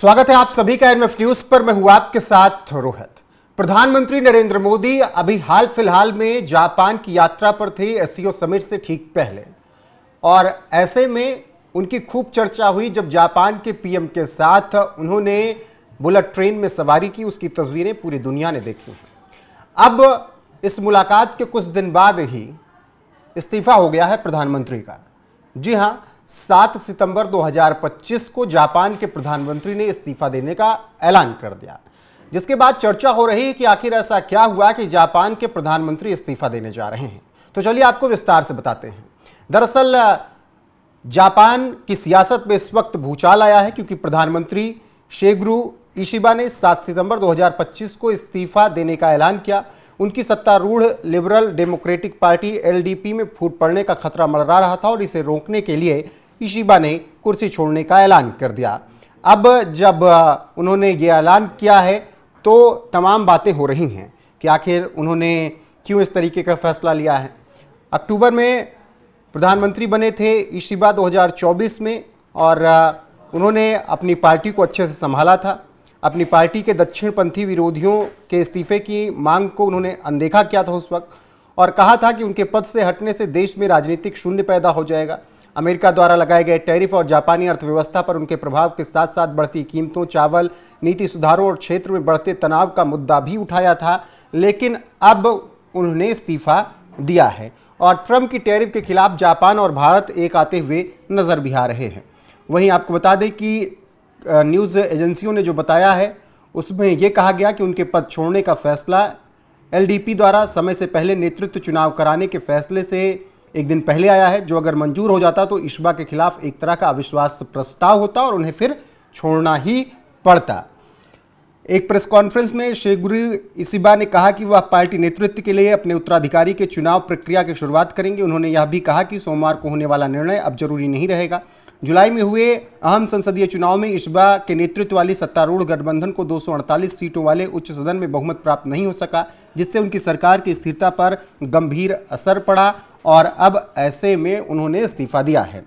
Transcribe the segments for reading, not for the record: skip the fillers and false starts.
स्वागत है आप सभी का एनएफ न्यूज पर। मैं हूं आपके साथ रोहित। प्रधानमंत्री नरेंद्र मोदी अभी हाल फिलहाल में जापान की यात्रा पर थे, एससीओ समिट से ठीक पहले, और ऐसे में उनकी खूब चर्चा हुई जब जापान के पीएम के साथ उन्होंने बुलेट ट्रेन में सवारी की। उसकी तस्वीरें पूरी दुनिया ने देखी। अब इस मुलाकात के कुछ दिन बाद ही इस्तीफा हो गया है प्रधानमंत्री का। जी हां, 7 सितंबर 2025 को जापान के प्रधानमंत्री ने इस्तीफा देने का ऐलान कर दिया, जिसके बाद चर्चा हो रही है कि आखिर ऐसा क्या हुआ कि जापान के प्रधानमंत्री इस्तीफा देने जा रहे हैं। तो चलिए आपको विस्तार से बताते हैं। दरअसल जापान की सियासत में इस वक्त भूचाल आया है, क्योंकि प्रधानमंत्री शिगेरू इशिबा ने 7 सितंबर 2025 को इस्तीफा देने का ऐलान किया। उनकी सत्तारूढ़ लिबरल डेमोक्रेटिक पार्टी एलडीपी में फूट पड़ने का खतरा मंडरा रहा था और इसे रोकने के लिए इशिबा ने कुर्सी छोड़ने का ऐलान कर दिया। अब जब उन्होंने ये ऐलान किया है तो तमाम बातें हो रही हैं कि आखिर उन्होंने क्यों इस तरीके का फैसला लिया है। अक्टूबर में प्रधानमंत्री बने थे इशिबा 2024 में, और उन्होंने अपनी पार्टी को अच्छे से संभाला था। अपनी पार्टी के दक्षिणपंथी विरोधियों के इस्तीफे की मांग को उन्होंने अनदेखा किया था उस वक्त, और कहा था कि उनके पद से हटने से देश में राजनीतिक शून्य पैदा हो जाएगा। अमेरिका द्वारा लगाए गए टैरिफ और जापानी अर्थव्यवस्था पर उनके प्रभाव के साथ साथ बढ़ती कीमतों, चावल नीति सुधारों और क्षेत्र में बढ़ते तनाव का मुद्दा भी उठाया था। लेकिन अब उन्होंने इस्तीफा दिया है और ट्रंप की टैरिफ के खिलाफ जापान और भारत एक आते हुए नजर भी आ रहे हैं। वहीं आपको बता दें कि न्यूज़ एजेंसियों ने जो बताया है उसमें यह कहा गया कि उनके पद छोड़ने का फैसला एलडीपी द्वारा समय से पहले नेतृत्व चुनाव कराने के फैसले से एक दिन पहले आया है, जो अगर मंजूर हो जाता तो इशिबा के खिलाफ एक तरह का अविश्वास प्रस्ताव होता और उन्हें फिर छोड़ना ही पड़ता। एक प्रेस कॉन्फ्रेंस में शिगेरू इशिबा ने कहा कि वह पार्टी नेतृत्व के लिए अपने उत्तराधिकारी के चुनाव प्रक्रिया की शुरुआत करेंगे। उन्होंने यह भी कहा कि सोमवार को होने वाला निर्णय अब जरूरी नहीं रहेगा। जुलाई में हुए अहम संसदीय चुनाव में इशिबा के नेतृत्व वाली सत्तारूढ़ गठबंधन को 248 सीटों वाले उच्च सदन में बहुमत प्राप्त नहीं हो सका, जिससे उनकी सरकार की स्थिरता पर गंभीर असर पड़ा, और अब ऐसे में उन्होंने इस्तीफा दिया है।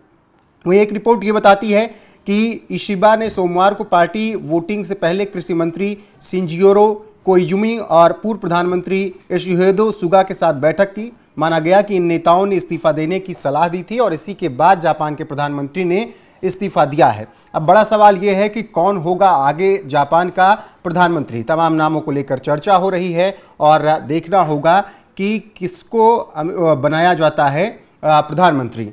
वहीं एक रिपोर्ट ये बताती है कि इशिबा ने सोमवार को पार्टी वोटिंग से पहले कृषि मंत्री शिंजिरो कोइजुमी और पूर्व प्रधानमंत्री योशिहिदे सुगा के साथ बैठक की। माना गया कि इन नेताओं ने इस्तीफा देने की सलाह दी थी और इसी के बाद जापान के प्रधानमंत्री ने इस्तीफा दिया है। अब बड़ा सवाल यह है कि कौन होगा आगे जापान का प्रधानमंत्री। तमाम नामों को लेकर चर्चा हो रही है और देखना होगा कि किसको बनाया जाता है प्रधानमंत्री।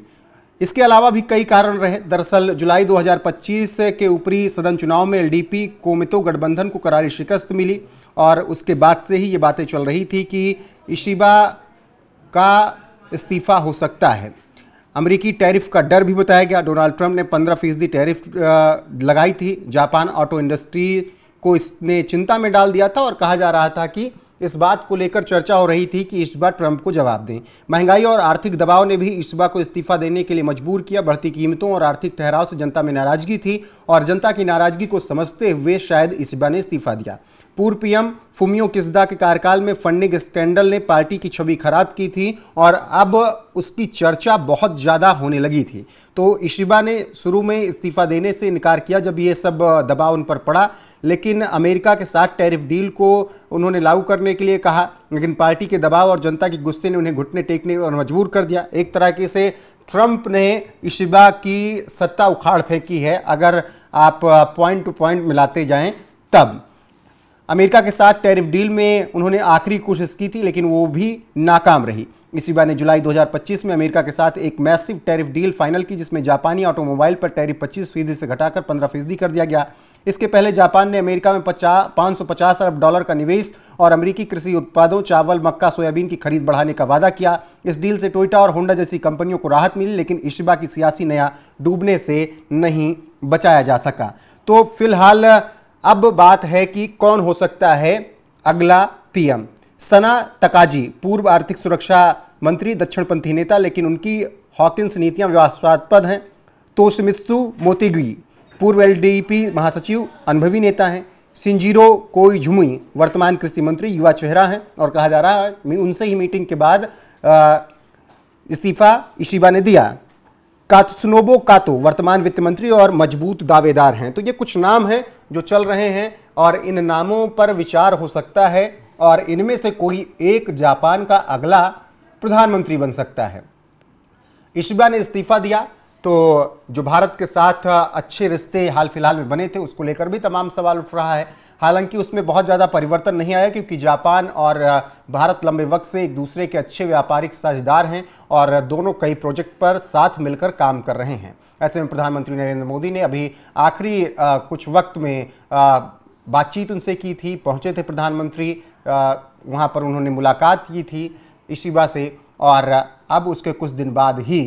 इसके अलावा भी कई कारण रहे। दरअसल जुलाई 2025 के ऊपरी सदन चुनाव में एलडीपी कोमितो गठबंधन को करारी शिकस्त मिली, और उसके बाद से ही ये बातें चल रही थी कि इशिबा का इस्तीफा हो सकता है। अमेरिकी टैरिफ का डर भी बताया गया। डोनाल्ड ट्रंप ने 15% टैरिफ लगाई थी। जापान ऑटो इंडस्ट्री को इसने चिंता में डाल दिया था और कहा जा रहा था कि इस बात को लेकर चर्चा हो रही थी कि इशिबा ट्रंप को जवाब दें। महंगाई और आर्थिक दबाव ने भी इशिबा को इस्तीफा देने के लिए मजबूर किया। बढ़ती कीमतों और आर्थिक ठहराव से जनता में नाराजगी थी, और जनता की नाराजगी को समझते हुए शायद इशिबा ने इस्तीफा दिया। पूर्व पीएम फुमियो किशिदा के कार्यकाल में फंडिंग स्कैंडल ने पार्टी की छवि खराब की थी और अब उसकी चर्चा बहुत ज़्यादा होने लगी थी। तो इशिबा ने शुरू में इस्तीफा देने से इनकार किया जब ये सब दबाव उन पर पड़ा, लेकिन अमेरिका के साथ टैरिफ डील को उन्होंने लागू करने के लिए कहा, लेकिन पार्टी के दबाव और जनता के गुस्से ने उन्हें घुटने टेकने और मजबूर कर दिया। एक तरह से ट्रंप ने इशिबा की सत्ता उखाड़ फेंकी है, अगर आप पॉइंट टू पॉइंट मिलाते जाएं तब। अमेरिका के साथ टैरिफ डील में उन्होंने आखिरी कोशिश की थी, लेकिन वो भी नाकाम रही। इशिबा ने जुलाई 2025 में अमेरिका के साथ एक मैसिव टैरिफ डील फाइनल की, जिसमें जापानी ऑटोमोबाइल पर टैरिफ 25% से घटाकर 15% कर दिया गया। इसके पहले जापान ने अमेरिका में 550 अरब डॉलर का निवेश और अमेरिकी कृषि उत्पादों, चावल, मक्का, सोयाबीन की खरीद बढ़ाने का वादा किया। इस डील से टोयोटा और होंडा जैसी कंपनियों को राहत मिली, लेकिन इशिबा की सियासी नया डूबने से नहीं बचाया जा सका। तो फिलहाल अब बात है कि कौन हो सकता है अगला पीएम। सना तकाजी पूर्व आर्थिक सुरक्षा मंत्री, दक्षिणपंथी नेता, लेकिन उनकी हॉकिंस नीतियां विवादास्पद हैं। तोशिमित्सु मोटेगी पूर्व एलडीपी महासचिव, अनुभवी नेता हैं। शिंजिरो कोइजुमी वर्तमान कृषि मंत्री, युवा चेहरा हैं, और कहा जा रहा है उनसे ही मीटिंग के बाद इस्तीफा इशिबा ने दिया। कात्सुनोबु कातो वर्तमान वित्त मंत्री और मजबूत दावेदार हैं। तो ये कुछ नाम हैं जो चल रहे हैं और इन नामों पर विचार हो सकता है और इनमें से कोई एक जापान का अगला प्रधानमंत्री बन सकता है। इशिबा ने इस्तीफा दिया तो जो भारत के साथ अच्छे रिश्ते हाल फिलहाल में बने थे उसको लेकर भी तमाम सवाल उठ रहा है। हालांकि उसमें बहुत ज़्यादा परिवर्तन नहीं आया क्योंकि जापान और भारत लंबे वक्त से एक दूसरे के अच्छे व्यापारिक साझेदार हैं और दोनों कई प्रोजेक्ट पर साथ मिलकर काम कर रहे हैं। ऐसे में प्रधानमंत्री नरेंद्र मोदी ने अभी आखिरी कुछ वक्त में बातचीत उनसे की थी, पहुंचे थे प्रधानमंत्री, वहां पर उन्होंने मुलाकात की थी इशिबा से और अब उसके कुछ दिन बाद ही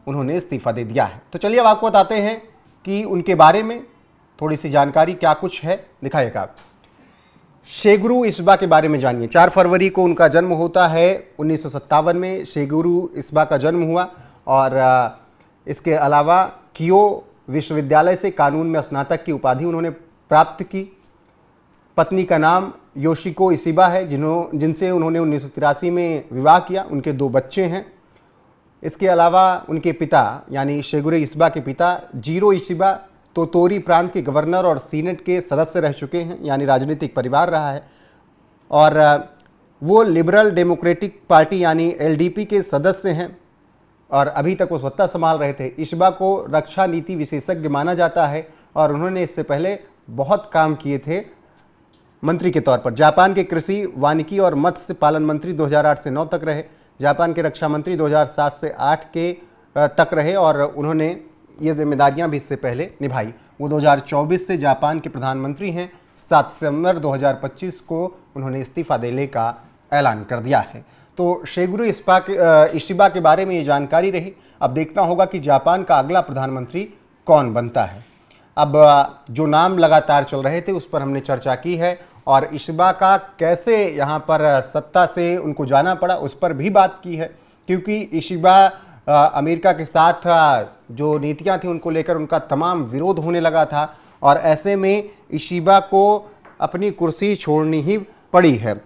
उन्होंने इस्तीफा दे दिया है। तो चलिए अब आपको बताते हैं कि उनके बारे में थोड़ी सी जानकारी क्या कुछ है, दिखाइएगा। शिगेरू इशिबा के बारे में जानिए। 4 फरवरी को उनका जन्म होता है। 1957 में शिगेरू इशिबा का जन्म हुआ और इसके अलावा कियो विश्वविद्यालय से कानून में स्नातक की उपाधि उन्होंने प्राप्त की। पत्नी का नाम योशिको इशिबा है जिनसे उन्होंने 1983 में विवाह किया। उनके 2 बच्चे हैं। इसके अलावा उनके पिता यानी शिगेरू इशिबा के पिता जीरो इशिबा तोतोरी प्रांत के गवर्नर और सीनेट के सदस्य रह चुके हैं, यानी राजनीतिक परिवार रहा है और वो लिबरल डेमोक्रेटिक पार्टी यानी एलडीपी के सदस्य हैं और अभी तक वो सत्ता संभाल रहे थे। इशिबा को रक्षा नीति विशेषज्ञ माना जाता है और उन्होंने इससे पहले बहुत काम किए थे मंत्री के तौर पर। जापान के कृषि, वानिकी और मत्स्य पालन मंत्री 2008 से 9 तक रहे। जापान के रक्षा मंत्री 2007 से 8 के तक रहे और उन्होंने ये जिम्मेदारियां भी इससे पहले निभाई। वो 2024 से जापान के प्रधानमंत्री हैं। 7 सितंबर 2025 को उन्होंने इस्तीफा देने का ऐलान कर दिया है। तो शिगेरू इशिबा के बारे में ये जानकारी रही। अब देखना होगा कि जापान का अगला प्रधानमंत्री कौन बनता है। अब जो नाम लगातार चल रहे थे उस पर हमने चर्चा की है और इशिबा का कैसे यहाँ पर सत्ता से उनको जाना पड़ा उस पर भी बात की है क्योंकि इशिबा अमेरिका के साथ जो नीतियां थी उनको लेकर उनका तमाम विरोध होने लगा था और ऐसे में इशिबा को अपनी कुर्सी छोड़नी ही पड़ी है।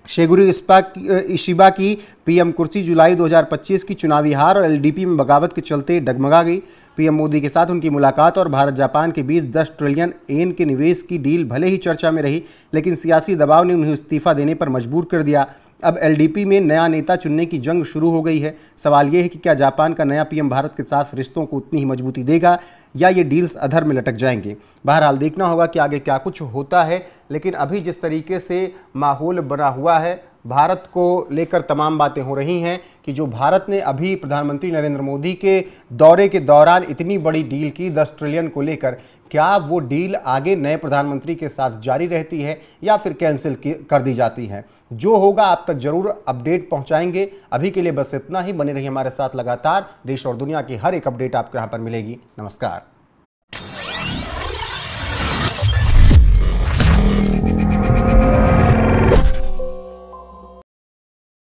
शिगेरू इशिबा की पीएम कुर्सी जुलाई 2025 की चुनावी हार और एलडीपी में बगावत के चलते डगमगा गई। पीएम मोदी के साथ उनकी मुलाकात और भारत जापान के बीच 10 ट्रिलियन येन के निवेश की डील भले ही चर्चा में रही लेकिन सियासी दबाव ने उन्हें इस्तीफा देने पर मजबूर कर दिया। अब एलडीपी में नया नेता चुनने की जंग शुरू हो गई है। सवाल यह है कि क्या जापान का नया पीएम भारत के साथ रिश्तों को उतनी ही मजबूती देगा या ये डील्स अधर में लटक जाएंगे। बहरहाल देखना होगा कि आगे क्या कुछ होता है, लेकिन अभी जिस तरीके से माहौल बना हुआ है, भारत को लेकर तमाम बातें हो रही हैं कि जो भारत ने अभी प्रधानमंत्री नरेंद्र मोदी के दौरे के दौरान इतनी बड़ी डील की 10 ट्रिलियन को लेकर, क्या वो डील आगे नए प्रधानमंत्री के साथ जारी रहती है या फिर कैंसिल कर दी जाती है। जो होगा आप तक जरूर अपडेट पहुंचाएंगे। अभी के लिए बस इतना ही। बने रहिए हमारे साथ लगातार। देश और दुनिया की हर एक अपडेट आपको यहाँ पर मिलेगी। नमस्कार।